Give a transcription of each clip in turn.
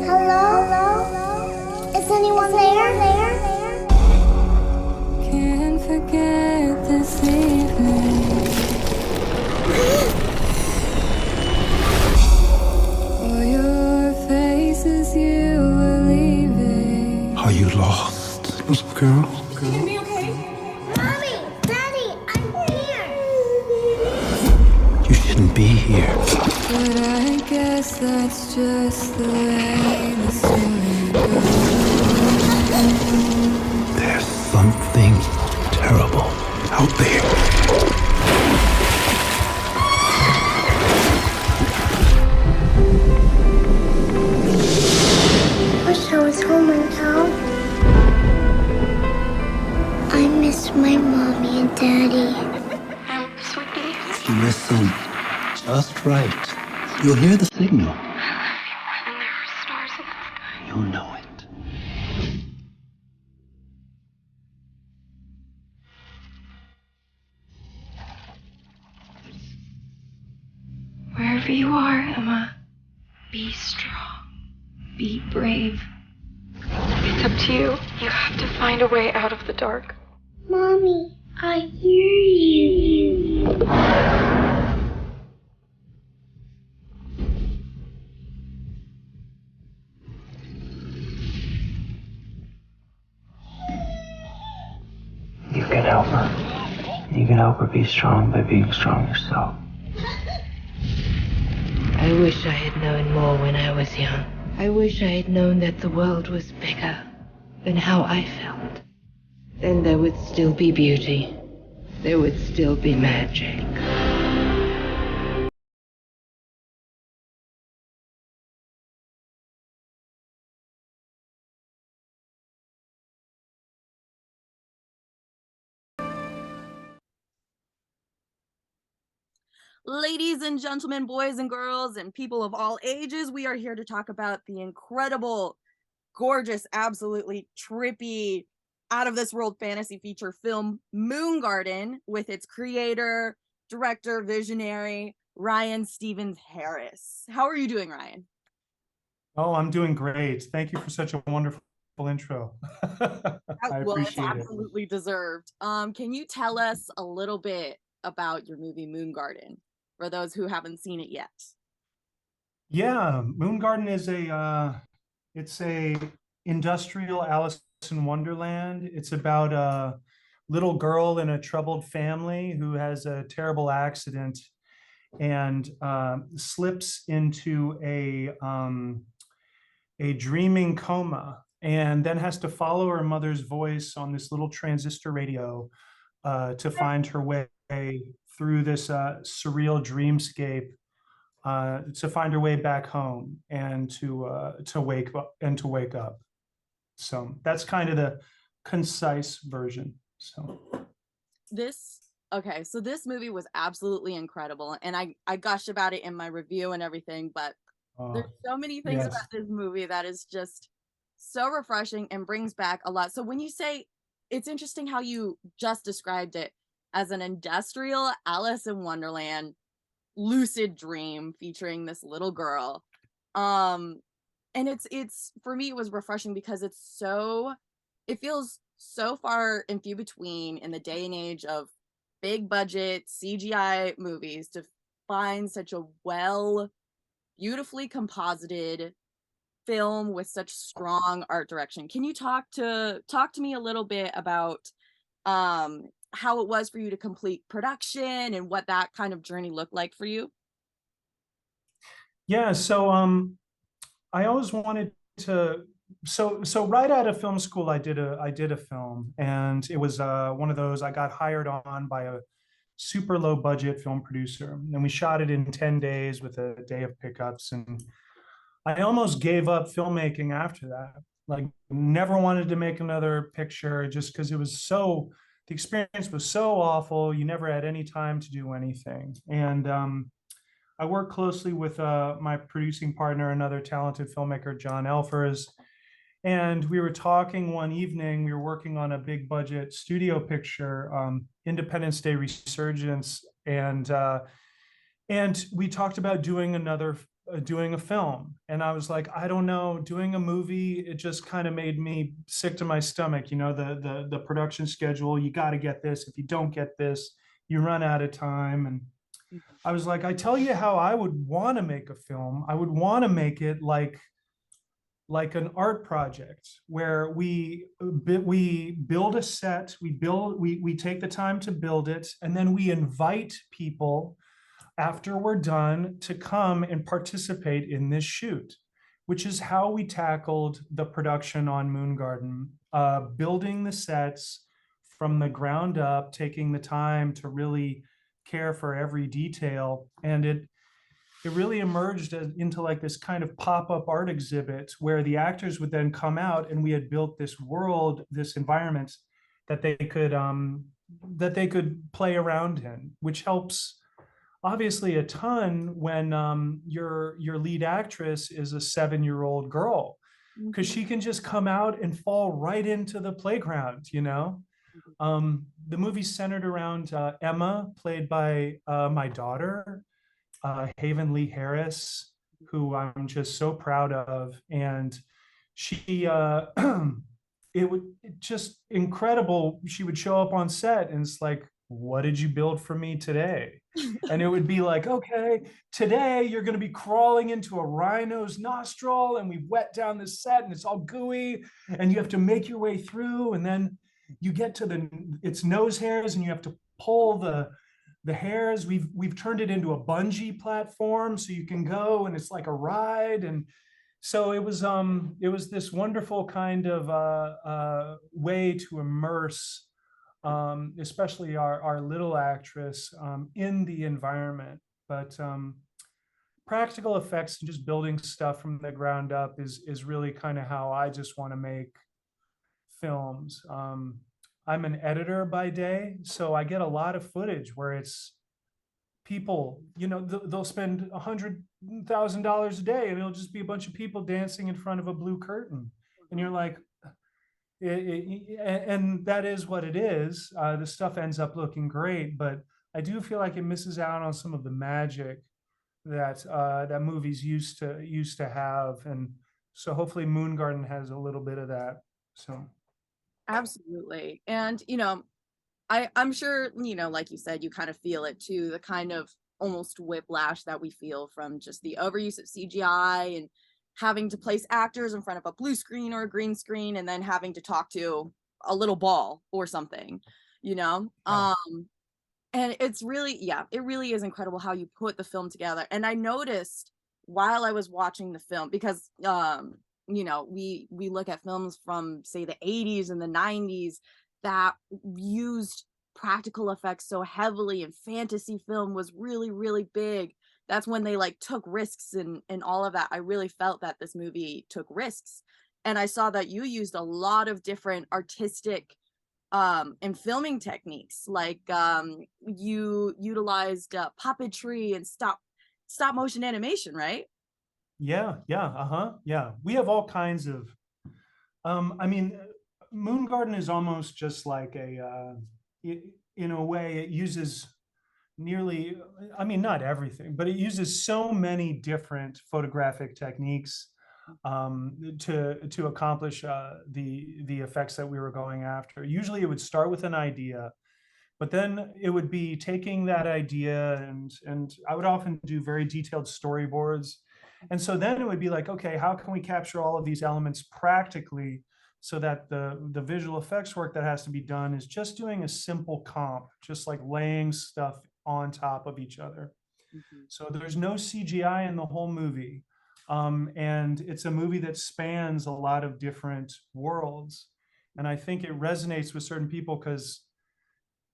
Hello? Is anyone there? Can't forget this evening. For your faces you were leaving. Are you lost, little girl? Mommy, Daddy, I'm here. You shouldn't be here. But I guess that's just the way the story goes. There's something terrible out there. Wish I was home in town. I miss my mommy and daddy. Listen, just right. You'll hear the signal. And there are stars in the sky. You'll know it. Wherever you are, Emma, be strong. Be brave. It's up to you. You have to find a way out of the dark. Mommy, I hear you. You can help her. You can help her be strong by being strong yourself. I wish I had known more when I was young. I wish I had known that the world was bigger than how I felt. Then there would still be beauty. There would still be magic. Ladies and gentlemen, boys and girls, and people of all ages, we are here to talk about the incredible, gorgeous, absolutely trippy, out of this world fantasy feature film Moon Garden with its creator, director, visionary, Ryan Stevens Harris. How are you doing, Ryan? Oh, I'm doing great. Thank you for such a wonderful intro. I Well, it's appreciate it. absolutely deserved. Can you tell us a little bit about your movie Moon Garden for those who haven't seen it yet? Yeah, Moon Garden is it's a industrial Alice in Wonderland. It's about a little girl in a troubled family who has a terrible accident and slips into a dreaming coma, and then has to follow her mother's voice on this little transistor radio to find her way through this surreal dreamscape, to find her way back home and to wake up. So that's kind of the concise version. So this movie was absolutely incredible, and I gushed about it in my review and everything, but there's so many things yes. about this movie that is just so refreshing and brings back a lot. So when you say, it's interesting how you just described it as an industrial Alice in Wonderland lucid dream featuring this little girl. And it's for me, it was refreshing because it feels so far and few between in the day and age of big budget CGI movies to find such a beautifully composited film with such strong art direction. Can you talk to me a little bit about how it was for you to complete production and what that kind of journey looked like for you? Yeah, so I always wanted to. So right out of film school, I did a film, and it was one of those. I got hired on by a super low budget film producer, and we shot it in 10 days with a day of pickups. And I almost gave up filmmaking after that. Like, never wanted to make another picture just because the experience was so awful. You never had any time to do anything. And I worked closely with my producing partner, another talented filmmaker, John Elfers. And we were talking one evening, we were working on a big budget studio picture, Independence Day Resurgence. And we talked about doing another doing a film. And I was like, I don't know, doing a movie, it just kind of made me sick to my stomach. You know, the production schedule, you got to get this. If you don't get this, you run out of time. And I was like, I tell you how I would want to make a film. I would want to make it like an art project where we build a set, we take the time to build it, and then we invite people after we're done to come and participate in this shoot, which is how we tackled the production on Moon Garden, building the sets from the ground up, taking the time to really care for every detail. And it really emerged into like this kind of pop-up art exhibit where the actors would then come out, and we had built this world, this environment that they could play around in, which helps obviously a ton when your lead actress is a 7-year-old girl, because she can just come out and fall right into the playground, you know. The movie's centered around Emma, played by my daughter, Haven Lee Harris, who I'm just so proud of. And she, it would just incredible. She would show up on set and it's like, what did you build for me today? And it would be like, okay, today you're going to be crawling into a rhino's nostril, and we wet down the set and it's all gooey and you have to make your way through. And then you get to its nose hairs and you have to pull the hairs. We've turned it into a bungee platform so you can go and it's like a ride. And so it was this wonderful kind of way to immerse especially our little actress in the environment. But practical effects and just building stuff from the ground up is really kind of how I just want to make films. I'm an editor by day, so I get a lot of footage where it's people, you know, they'll spend $100,000 a day and it'll just be a bunch of people dancing in front of a blue curtain. And you're like, and that is what it is. The stuff ends up looking great, but I do feel like it misses out on some of the magic that that movies used to have. And so hopefully Moon Garden has a little bit of that. So absolutely. And you know, I'm sure, you know, like you said, you kind of feel it too, the kind of almost whiplash that we feel from just the overuse of CGI and having to place actors in front of a blue screen or a green screen and then having to talk to a little ball or something, you know. And it's really, yeah, it really is incredible how you put the film together. And I noticed while I was watching the film, because you know, we look at films from say the 80s and the 90s that used practical effects so heavily, and fantasy film was really, really big. That's when they like took risks and all of that. I really felt that this movie took risks. And I saw that you used a lot of different artistic and filming techniques. Like you utilized puppetry and stop motion animation, right? yeah, we have all kinds of I mean, Moon Garden is almost just like in a way, it uses nearly, I mean, not everything, but it uses so many different photographic techniques to accomplish the effects that we were going after. Usually it would start with an idea, but then it would be taking that idea, and I would often do very detailed storyboards. And so then it would be like, okay, how can we capture all of these elements practically so that the visual effects work that has to be done is just doing a simple comp, just like laying stuff on top of each other. So there's no CGI in the whole movie. And it's a movie that spans a lot of different worlds. And I think it resonates with certain people because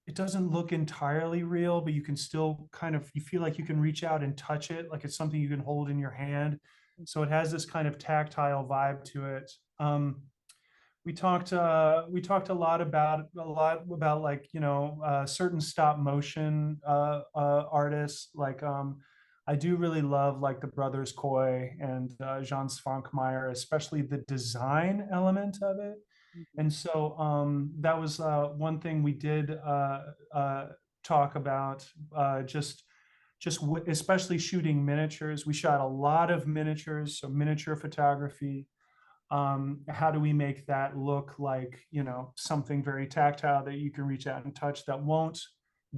it doesn't look entirely real, but you can still kind of, you feel like you can reach out and touch it, like it's something you can hold in your hand. So it has this kind of tactile vibe to it. We talked a lot about like, you know, certain stop motion artists. Like I do really love like the Brothers Coy and Jan Svankmajer, especially the design element of it. And so that was one thing we did talk about, just just especially shooting miniatures. We shot a lot of miniatures, so miniature photography. How do we make that look like, you know, something very tactile that you can reach out and touch, that won't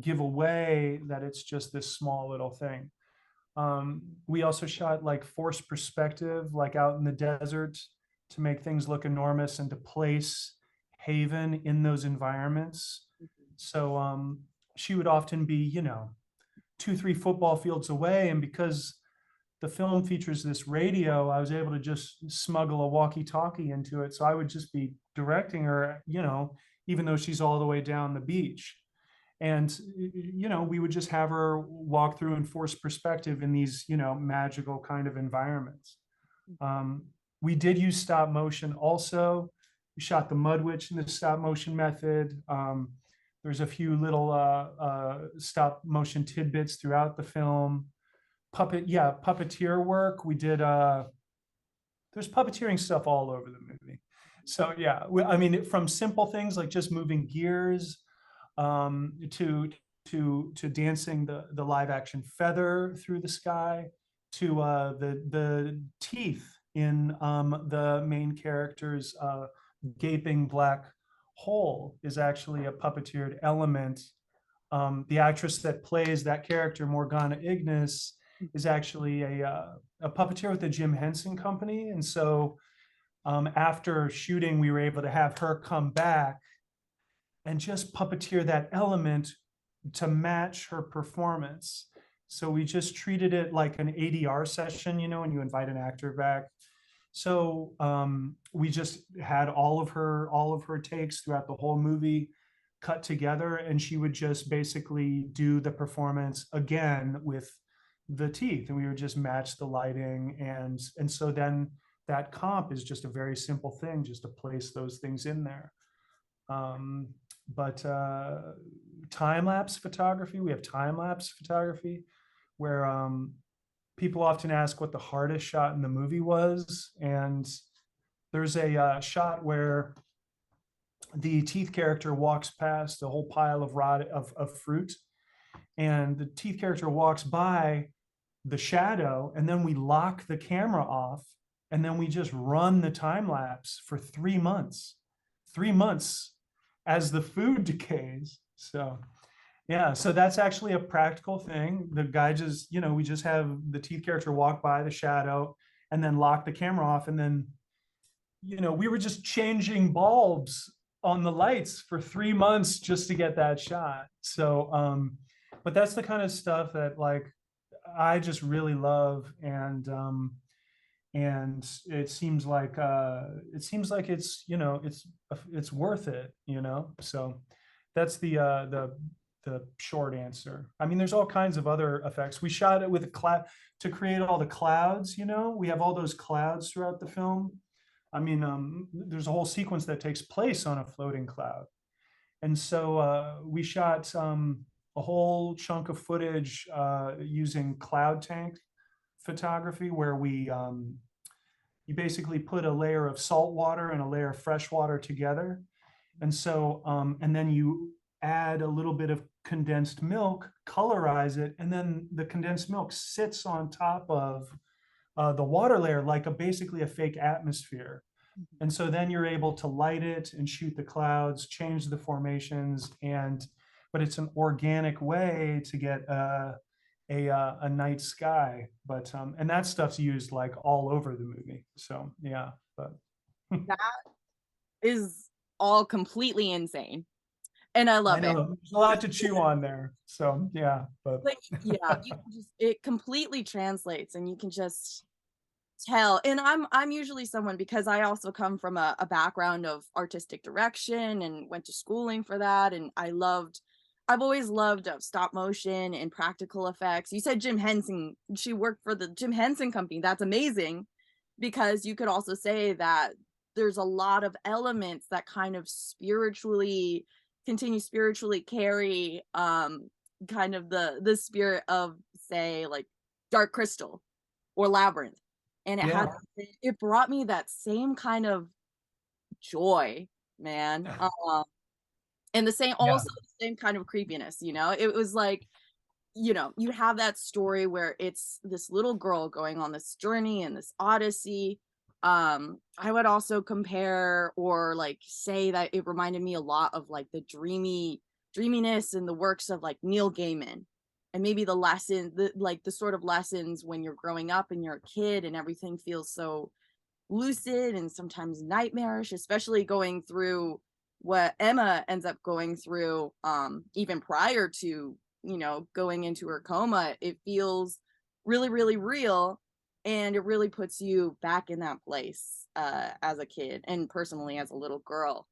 give away that it's just this small little thing. We also shot like forced perspective, like out in the desert, to make things look enormous and to place Haven in those environments. So she would often be, you know, 2-3 football fields away, and because the film features this radio, I was able to just smuggle a walkie-talkie into it. So I would just be directing her, you know, even though she's all the way down the beach. And, you know, we would just have her walk through and force perspective in these, you know, magical kind of environments. We did use stop motion also. We shot the Mud Witch in the stop motion method. There's a few little stop motion tidbits throughout the film. Puppeteer work. We did, there's puppeteering stuff all over the movie. So yeah, I mean, from simple things like just moving gears, to dancing the live action feather through the sky, to the teeth in the main character's gaping black hole is actually a puppeteered element. The actress that plays that character, Morgana Ignis, is actually a puppeteer with the Jim Henson Company. And so after shooting, we were able to have her come back and just puppeteer that element to match her performance. So we just treated it like an ADR session, you know, when you invite an actor back. So we just had all of her takes throughout the whole movie cut together, and she would just basically do the performance again with the teeth, and we would just match the lighting. And so then that comp is just a very simple thing, just to place those things in there. But time-lapse photography, we have time-lapse photography where people often ask what the hardest shot in the movie was. And there's a shot where the teeth character walks past a whole pile of fruit, and the teeth character walks by the shadow, and then we lock the camera off, and then we just run the time lapse for 3 months as the food decays. So yeah, so that's actually a practical thing. The guy just, you know, we just have the teeth character walk by the shadow and then lock the camera off, and then, you know, we were just changing bulbs on the lights for 3 months just to get that shot. So but that's the kind of stuff that, like, I just really love, and it seems like it's, you know, it's worth it, you know. So that's the short answer. I mean, there's all kinds of other effects. We shot it with a cloud to create all the clouds, you know. We have all those clouds throughout the film. I mean, there's a whole sequence that takes place on a floating cloud. And so we shot a whole chunk of footage using cloud tank photography, where we you basically put a layer of salt water and a layer of fresh water together. And so and then you add a little bit of condensed milk, colorize it, and then the condensed milk sits on top of the water layer like basically a fake atmosphere. And so then you're able to light it and shoot the clouds, change the formations, but it's an organic way to get a night sky. But and that stuff's used like all over the movie. So yeah, but that is all completely insane, and I love it. There's a lot to chew on there. So yeah, but yeah, it completely translates, and you can just tell. And I'm usually someone, because I also come from a background of artistic direction and went to schooling for that, and I've always loved stop motion and practical effects. You said Jim Henson, she worked for the Jim Henson Company. That's amazing, because you could also say that there's a lot of elements that kind of continue spiritually carry kind of the spirit of, say, like Dark Crystal or Labyrinth. And it brought me that same kind of joy, man. And the same kind of creepiness, you know. It was like you know, you have that story where it's this little girl going on this journey and this odyssey. I would also compare or like say that it reminded me a lot of like the dreaminess in the works of like Neil Gaiman, and maybe the lesson, the sort of lessons when you're growing up and you're a kid and everything feels so lucid and sometimes nightmarish, especially going through what Emma ends up going through, even prior to, you know, going into her coma. It feels really, really real, and it really puts you back in that place, as a kid and personally as a little girl,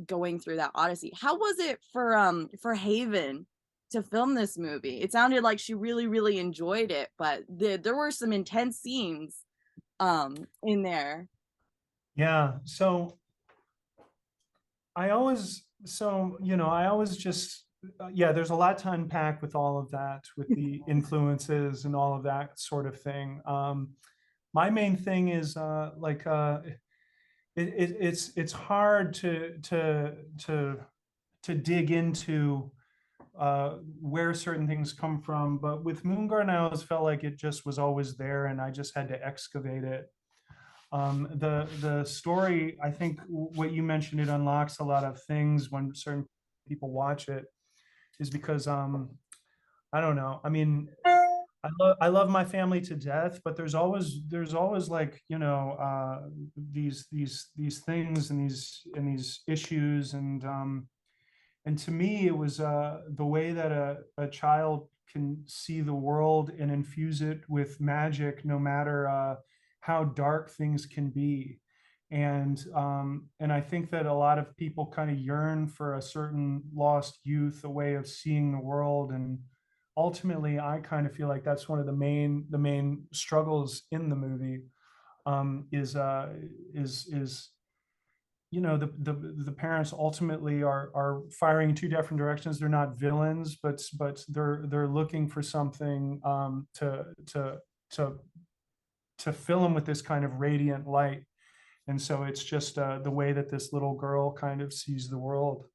going through that odyssey. How was it for Haven to film this movie? It sounded like she really, really enjoyed it, but there were some intense scenes in there. Yeah. So I always, so, you know, I always just, yeah, there's a lot to unpack with all of that, with the influences and all of that sort of thing. My main thing is it's hard to dig into where certain things come from, but with Moongarden, I always felt like it just was always there, and I just had to excavate it. The story, I think what you mentioned, it unlocks a lot of things when certain people watch it, is because I don't know. I mean, I love my family to death, but there's always like, you know, these things and these issues, and to me it was the way that a child can see the world and infuse it with magic, no matter how dark things can be. And I think that a lot of people kind of yearn for a certain lost youth, a way of seeing the world. And ultimately, I kind of feel like that's one of the main struggles in the movie, is you know, the parents ultimately are firing in two different directions. They're not villains, but they're looking for something, to fill them with this kind of radiant light. And so it's just the way that this little girl kind of sees the world.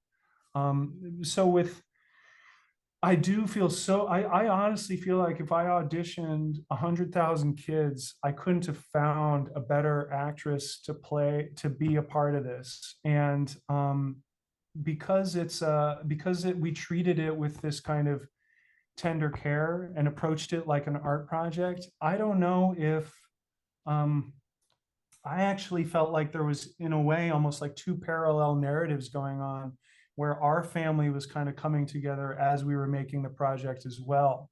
So with, I do feel so, I honestly feel like if I auditioned 100,000 kids, I couldn't have found a better actress to be a part of this. And because we treated it with this kind of tender care and approached it like an art project, I don't know if, I actually felt like there was, in a way, almost like two parallel narratives going on, where our family was kind of coming together as we were making the project as well.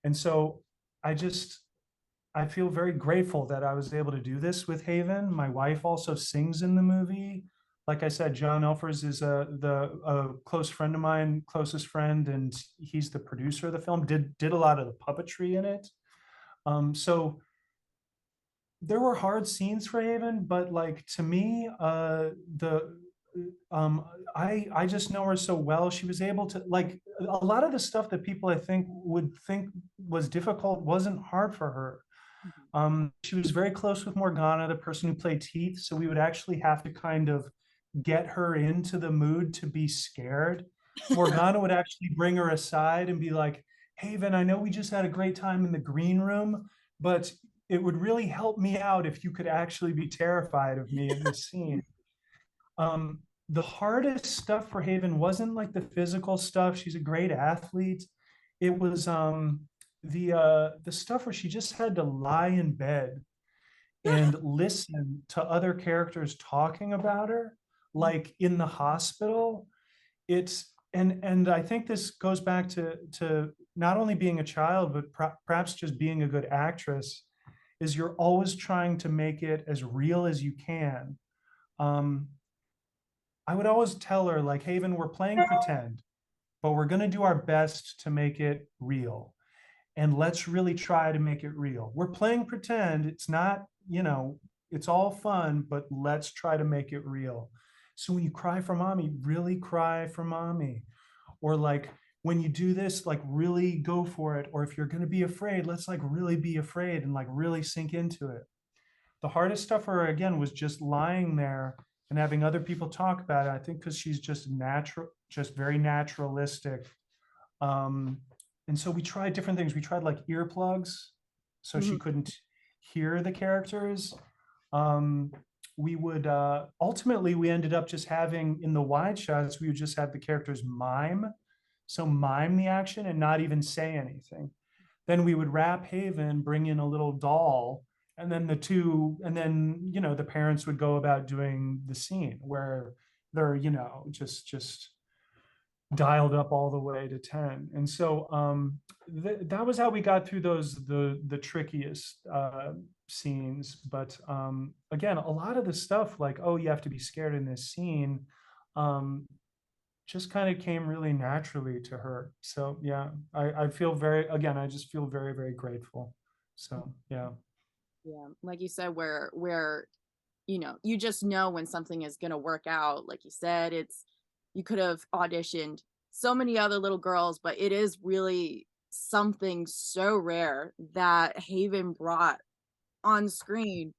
And so I feel very grateful that I was able to do this with Haven. My wife also sings in the movie. Like I said, John Elfers is a close friend of mine, closest friend, and he's the producer of the film, did a lot of the puppetry in it. So there were hard scenes for Haven, but like, to me, I just know her so well. She was able to, like, a lot of the stuff that people I think would think was difficult wasn't hard for her. She was very close with Morgana, the person who played Teeth. So we would actually have to kind of get her into the mood to be scared. Morgana would actually bring her aside and be like, Haven, I know we just had a great time in the green room, but it would really help me out if you could actually be terrified of me in this scene. The hardest stuff for Haven wasn't like the physical stuff. She's a great athlete. It was the stuff where she just had to lie in bed and listen to other characters talking about her, like in the hospital. It's and I think this goes back to not only being a child, but perhaps just being a good actress, is you're always trying to make it as real as you can. I would always tell her, like, Haven, we're playing pretend, but we're going to do our best to make it real. And let's really try to make it real. We're playing pretend. It's not, you know, it's all fun, but let's try to make it real. So when you cry for mommy, really cry for mommy. Or like, when you do this, like, really go for it. Or if you're going to be afraid, let's like really be afraid and like really sink into it. The hardest stuff for her, again, was just lying there and having other people talk about it. I think because she's just very naturalistic. so we tried different things. We tried like earplugs, so she couldn't hear the characters. Um, we would ultimately we ended up just having in the wide shots, we would just have the characters mime. So mime the action and not even say anything. Then we would wrap Haven, bring in a little doll, and then the parents would go about doing the scene where they're, just dialed up all the way to 10. And so that was how we got through the trickiest scenes. But again, a lot of the stuff like, oh, you have to be scared in this scene, just kind of came really naturally to her. So yeah, I feel I just feel very, very grateful. So yeah. Yeah, like you said, where you just know when something is going to work out. Like you said, you could have auditioned so many other little girls, but it is really something so rare that Haven brought on screen.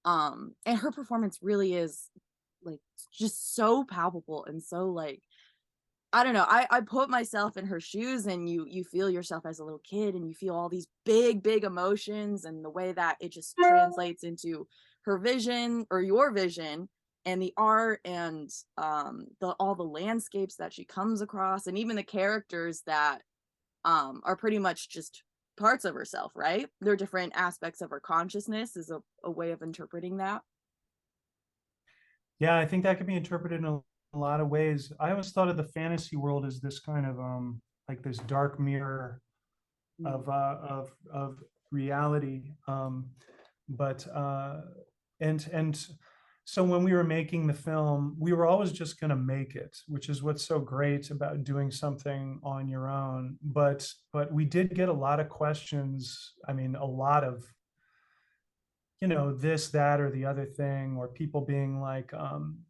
And her performance really is like just so palpable and so like, I don't know. I put myself in her shoes, and you feel yourself as a little kid, and you feel all these big, big emotions, and the way that it just translates into her vision or your vision, and the art, and all the landscapes that she comes across, and even the characters that are pretty much just parts of herself, right? They're different aspects of her consciousness is a way of interpreting that. Yeah, I think that could be interpreted in a lot of ways. I always thought of the fantasy world as this kind of like this dark mirror of reality. But and so when we were making the film, we were always just going to make it, which is what's so great about doing something on your own. But we did get a lot of questions. I mean, a lot of this, that, or the other thing, or people being like,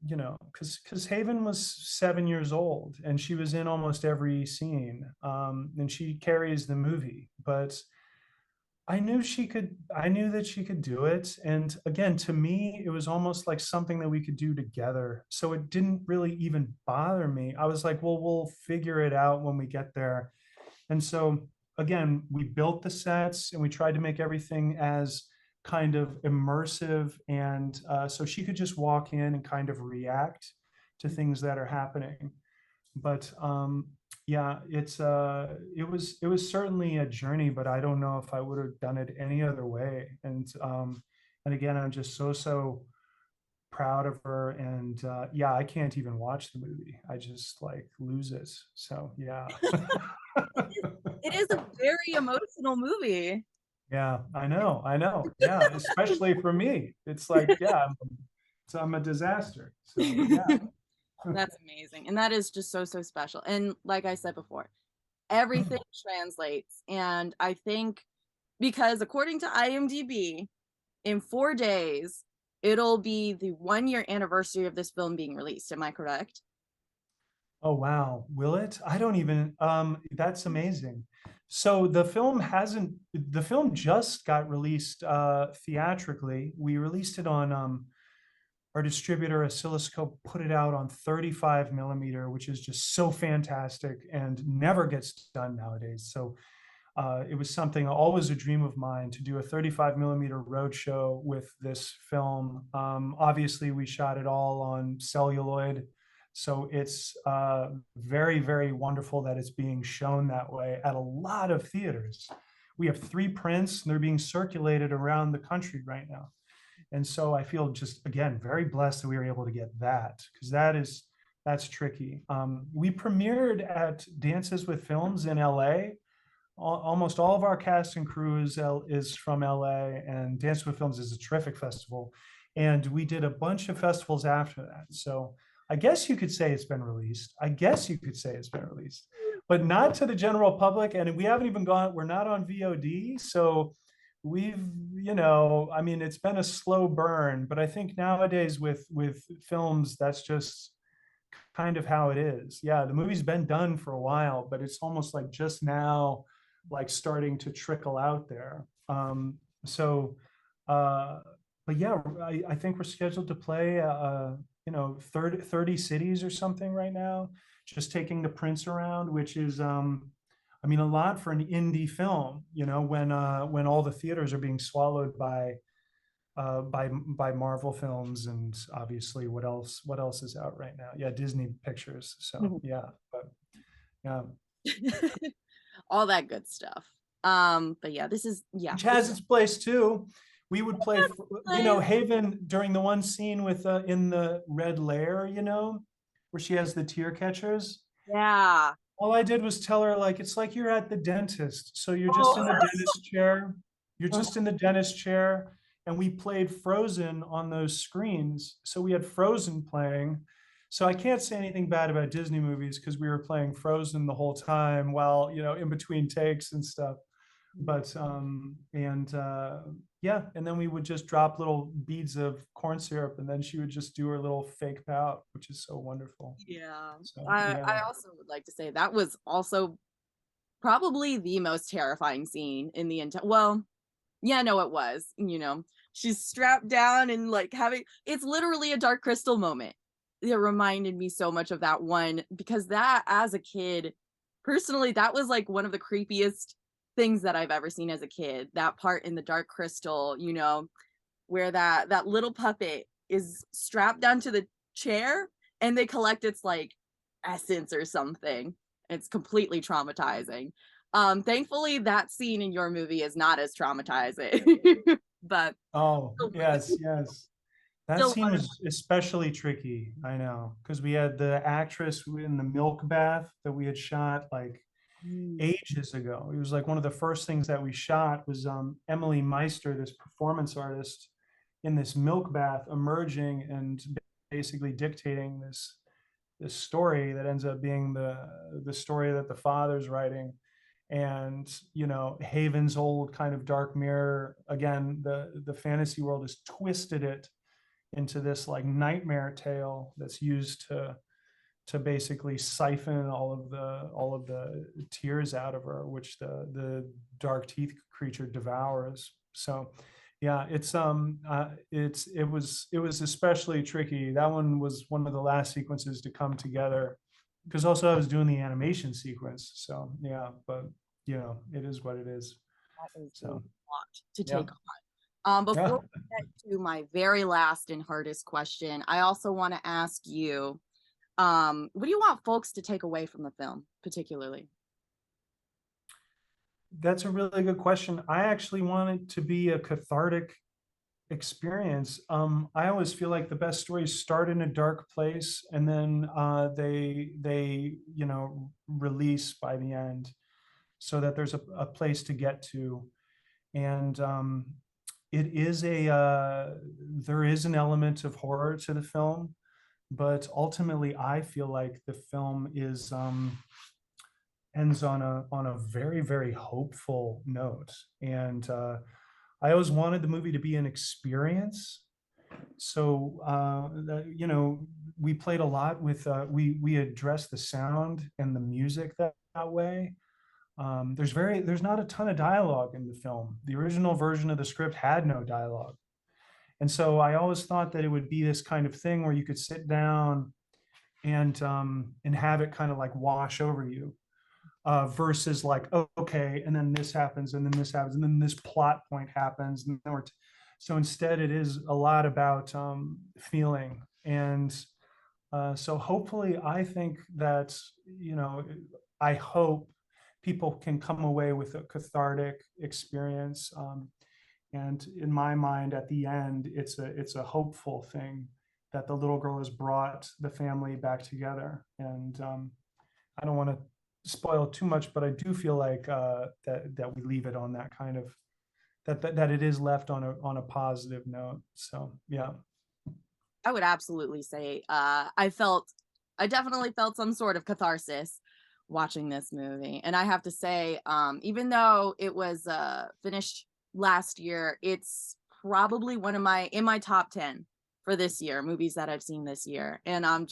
because Haven was 7 years old and she was in almost every scene, and she carries the movie. But I knew that she could do it. And again, to me, it was almost like something that we could do together. So it didn't really even bother me. I was like, well, we'll figure it out when we get there. And so again, we built the sets and we tried to make everything as kind of immersive, and so she could just walk in and kind of react to things that are happening. But yeah, it was certainly a journey, but I don't know if I would have done it any other way. And again, I'm just so proud of her. And yeah, I can't even watch the movie. I just like lose it. So yeah. It is a very emotional movie. Yeah, I know. Yeah, especially for me. It's like, yeah, I'm a disaster. So yeah. That's amazing. And that is just so special. And like I said before, everything translates. And I think because according to IMDb, in 4 days, it'll be the 1-year anniversary of this film being released. Am I correct? Oh, wow. Will it? I don't even, that's amazing. So the film just got released theatrically. We released it on our distributor Oscilloscope put it out on 35 millimeter, which is just so fantastic and never gets done nowadays. So it was something, always a dream of mine, to do a 35 millimeter roadshow with this film. Obviously, we shot it all on celluloid. So it's very, very wonderful that it's being shown that way at a lot of theaters. We have 3 prints, and they're being circulated around the country right now. And so I feel just, again, very blessed that we were able to get that, because that's tricky. We premiered at Dances with Films in LA. Almost all of our cast and crew is from LA, and Dances with Films is a terrific festival. And we did a bunch of festivals after that. So I guess you could say it's been released. But not to the general public. And we haven't even we're not on VOD. So we've, I mean, it's been a slow burn, but I think nowadays with films, that's just kind of how it is. Yeah, the movie's been done for a while, but it's almost like just now, like starting to trickle out there. But yeah, I think we're scheduled to play 30 cities or something right now, just taking the prints around, which is I mean, a lot for an indie film, when all the theaters are being swallowed by Marvel films, and obviously what else is out right now? Yeah, Disney Pictures. So yeah, but yeah, All that good stuff. But yeah, this is which has its place too. We would play, place. Haven during the one scene with in the red lair, where she has the tear catchers. Yeah. All I did was tell her, like, it's like you're at the dentist. So you're just in the dentist chair. You're just in the dentist chair. And we played Frozen on those screens. So we had Frozen playing. So I can't say anything bad about Disney movies because we were playing Frozen the whole time while, in between takes and stuff. But yeah, and then we would just drop little beads of corn syrup, and then she would just do her little fake pout, which is so wonderful. Yeah. So, I also would like to say that was also probably the most terrifying scene in the entire, well, yeah, no, it was, she's strapped down and like it's literally a Dark Crystal moment. It reminded me so much of that one, because that, as a kid, personally, that was like one of the creepiest things that I've ever seen as a kid. That part in the Dark Crystal, where that little puppet is strapped down to the chair and they collect its like essence or something. It's completely traumatizing. Thankfully that scene in your movie is not as traumatizing. But yes, that still scene was especially tricky. I know, because we had the actress in the milk bath that we had shot like ages ago. It was like one of the first things that we shot was Emily Meister, this performance artist, in this milk bath, emerging and basically dictating this story that ends up being the story that the father's writing. And Haven's old kind of dark mirror, again, the fantasy world has twisted it into this like nightmare tale that's used to basically siphon all of the tears out of her, which the dark teeth creature devours. So yeah, it was especially tricky. That one was one of the last sequences to come together, because also I was doing the animation sequence. So yeah, but it is what it is. That is a So lot to yeah. take on. Before we get to my very last and hardest question, I also want to ask you, what do you want folks to take away from the film, particularly? That's a really good question. I actually want it to be a cathartic experience. I always feel like the best stories start in a dark place, and then they release by the end, so that there's a place to get to. And it is there is an element of horror to the film, but ultimately I feel like the film is ends on a very, very hopeful note. And I always wanted the movie to be an experience. So we played a lot with we addressed the sound and the music that way. There's not a ton of dialogue in the film. The original version of the script had no dialogue. And so I always thought that it would be this kind of thing where you could sit down and have it kind of like wash over you, versus like, oh, okay, and then this happens, and then this happens, and then this plot point happens, and then so instead it is a lot about feeling. And so hopefully, I think that I hope people can come away with a cathartic experience. And in my mind, at the end, it's a hopeful thing that the little girl has brought the family back together. And I don't want to spoil too much, but I do feel like that we leave it on that kind of that it is left on a positive note. So yeah, I would absolutely say I definitely felt some sort of catharsis watching this movie. And I have to say, even though it was finished last year, it's probably in my top 10 for this year, movies that I've seen this year. And I'm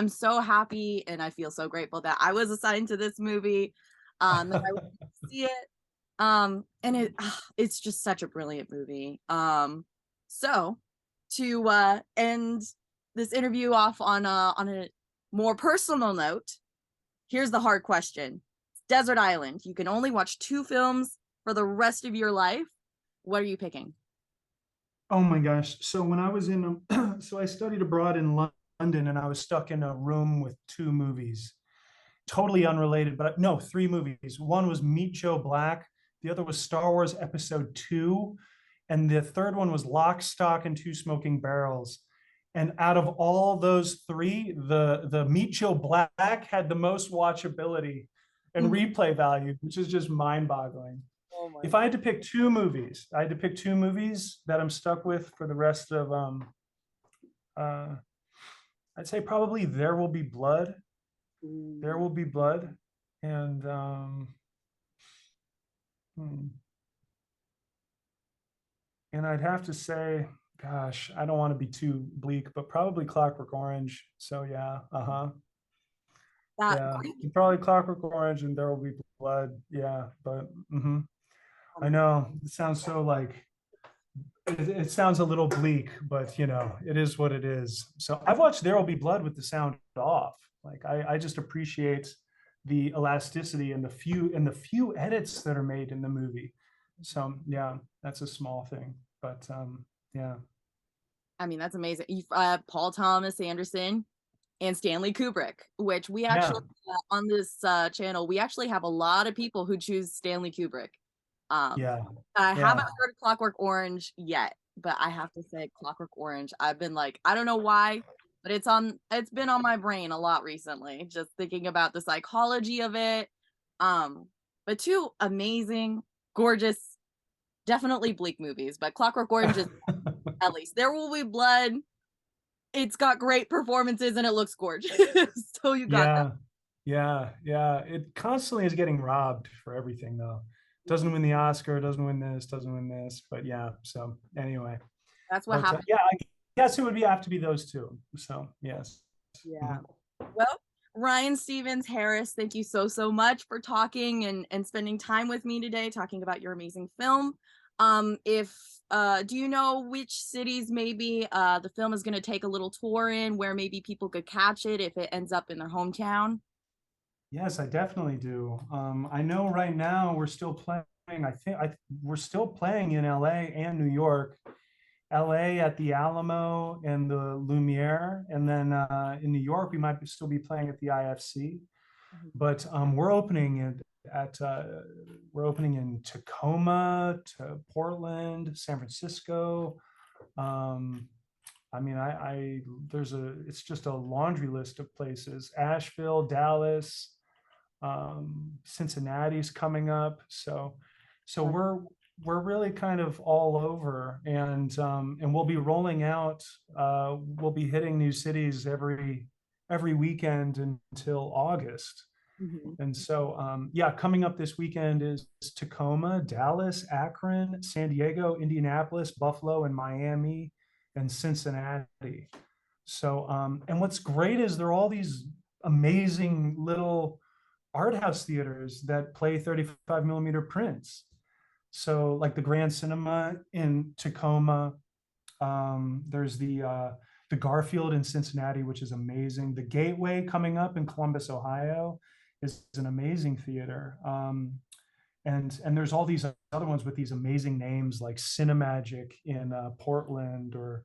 so happy, and I feel so grateful that I was assigned to this movie, that I would see it. And it's just such a brilliant movie. So to end this interview off on a more personal note, here's the hard question. desert island. You can only watch 2 films for the rest of your life. What are you picking? Oh my gosh. So when I was in, so I studied abroad in London, and I was stuck in a room with 2 movies, totally unrelated, but no, 3 movies. One was Meet Joe Black. The other was Star Wars Episode 2. And the third one was Lock, Stock, and Two Smoking Barrels. And out of all those 3, the Meet Joe Black had the most watchability and replay value, which is just mind-boggling. If I had to pick 2 movies, I had to pick 2 movies that I'm stuck with for the rest of I'd say probably There Will Be Blood. There Will Be Blood. And and I'd have to say, gosh, I don't want to be too bleak, but probably Clockwork Orange. So yeah, yeah, probably Clockwork Orange and There Will Be Blood. Yeah, but I know it sounds so like it sounds a little bleak, but you know, it is what it is. So I've watched There Will Be Blood with the sound off. Like I just appreciate the elasticity and the few edits that are made in the movie. So yeah, that's a small thing, but yeah. I mean, that's amazing. Paul Thomas Anderson and Stanley Kubrick, which we actually on this channel, we actually have a lot of people who choose Stanley Kubrick. I haven't heard Clockwork Orange yet, but I have to say Clockwork Orange, I've been like, I don't know why, but it's been on my brain a lot recently, just thinking about the psychology of it. But 2 amazing, gorgeous, definitely bleak movies, but Clockwork Orange is at least. There Will Be Blood, it's got great performances and it looks gorgeous. So you got that. Yeah. It constantly is getting robbed for everything though. Doesn't win the Oscar, doesn't win this, but yeah. So anyway, that's what happened. Yeah, I guess it would have to be those 2. So yes. Yeah. Well, Ryan Stevens Harris, thank you so much for talking and spending time with me today, talking about your amazing film. Do you know which cities maybe the film is going to take a little tour in, where maybe people could catch it if it ends up in their hometown? Yes, I definitely do. I know right now we're still playing. We're still playing in LA and New York. LA at the Alamo and the Lumiere, and then in New York we might still be playing at the IFC. But we're opening in Tacoma, to Portland, San Francisco. I mean, it's just a laundry list of places. Asheville, Dallas, Cincinnati's coming up. So we're really kind of all over, and we'll be rolling out. We'll be hitting new cities every weekend until August. And so coming up this weekend is Tacoma, Dallas, Akron, San Diego, Indianapolis, Buffalo, and Miami, and Cincinnati. So and what's great is there are all these amazing little art house theaters that play 35 millimeter prints. So like the Grand Cinema in Tacoma, there's the Garfield in Cincinnati, which is amazing. The Gateway coming up in Columbus, Ohio is an amazing theater. And there's all these other ones with these amazing names like Cinemagic in Portland, or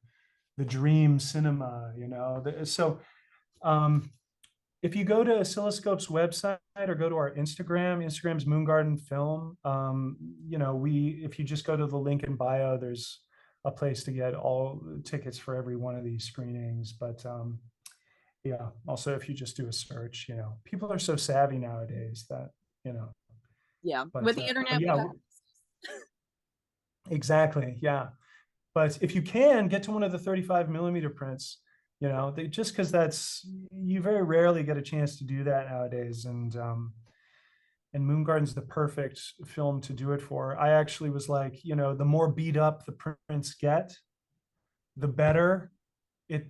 the Dream Cinema, you know. So if you go to Oscilloscope's website or go to our Instagram's Moongarden Film, you know, if you just go to the link in bio, there's a place to get all tickets for every one of these screenings. But yeah, also if you just do a search, you know, people are so savvy nowadays that, you know. Yeah, but, with the internet. Exactly, yeah. But if you can get to one of the 35 millimeter prints, you know, just because you very rarely get a chance to do that nowadays. And Moongarden's the perfect film to do it for. I actually was like, you know, the more beat up the prints get, the better it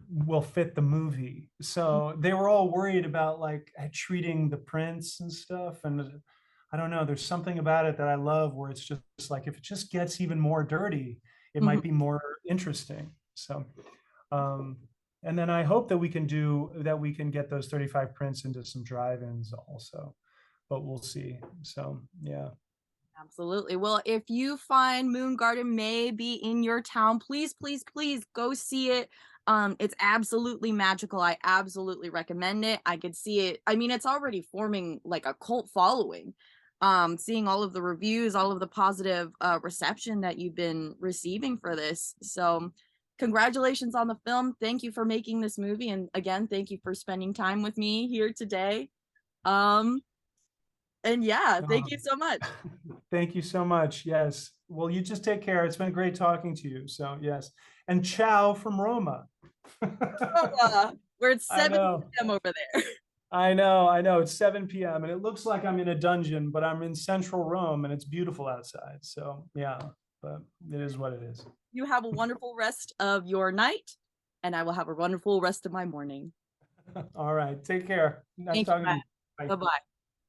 will fit the movie. So they were all worried about like treating the prints and stuff. And I don't know, there's something about it that I love, where it's just like, if it just gets even more dirty, it might be more interesting. So and then I hope that we can get those 35 prints into some drive-ins also. we'll see. So yeah. Absolutely. Well, if you find Moon Garden may be in your town, please, please, please go see it. It's absolutely magical. I absolutely recommend it. I could see it. I mean, it's already forming like a cult following. Seeing all of the reviews, all of the positive reception that you've been receiving for this. So congratulations on the film. Thank you for making this movie. And again, thank you for spending time with me here today. And yeah, thank you so much. Thank you so much. Yes. Well, you just take care. It's been great talking to you. So yes. And ciao from Roma. Where it's I 7 know. p.m. over there. I know. It's 7 p.m. and it looks like I'm in a dungeon, but I'm in central Rome and it's beautiful outside. So yeah, but it is what it is. You have a wonderful rest of your night, and I will have a wonderful rest of my morning. All right. Take care. Nice Thank you, talking to you. Bye. Bye-bye.